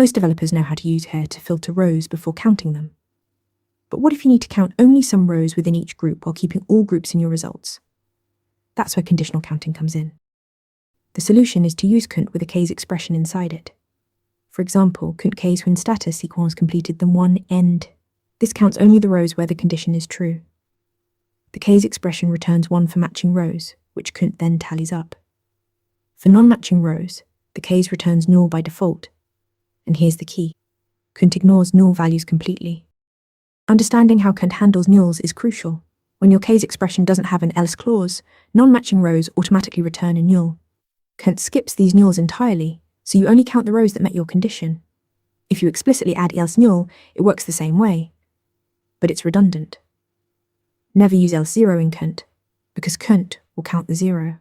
Most developers know how to use here to filter rows before counting them. But what if you need to count only some rows within each group while keeping all groups in your results? That's where conditional counting comes in. The solution is to use count with a case expression inside it. For example, count case when status equals completed then 1 end. This counts only the rows where the condition is true. The case expression returns 1 for matching rows, which count then tallies up. For non-matching rows, the case returns null by default. And here's the key. Count ignores null values completely. Understanding how count handles nulls is crucial. When your case expression doesn't have an else clause, non-matching rows automatically return a null. Count skips these nulls entirely, so you only count the rows that met your condition. If you explicitly add else null, it works the same way, but it's redundant. Never use else 0 in count, because count will count the 0.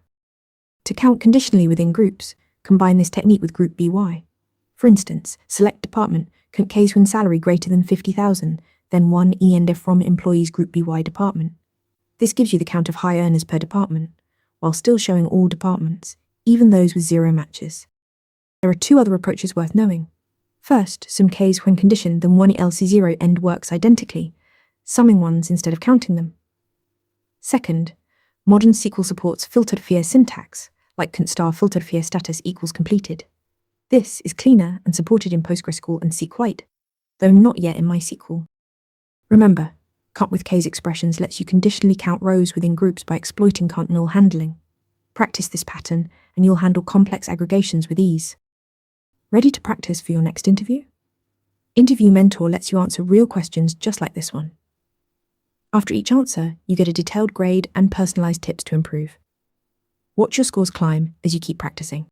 To count conditionally within groups, combine this technique with group by. For instance, select department, count case when salary greater than 50,000, then 1 end from employees group by department. This gives you the count of high earners per department, while still showing all departments, even those with 0 matches. There are 2 other approaches worth knowing. First, sum case when condition then 1 else 0 end works identically, summing ones instead of counting them. Second, modern SQL supports filtered for syntax, like count star filtered for status equals completed. This is cleaner and supported in PostgreSQL and SQLite, though not yet in MySQL. Remember, count with case expressions lets you conditionally count rows within groups by exploiting count null handling. Practice this pattern and you'll handle complex aggregations with ease. Ready to practice for your next interview? Interview Mentor lets you answer real questions just like this one. After each answer, you get a detailed grade and personalized tips to improve. Watch your scores climb as you keep practicing.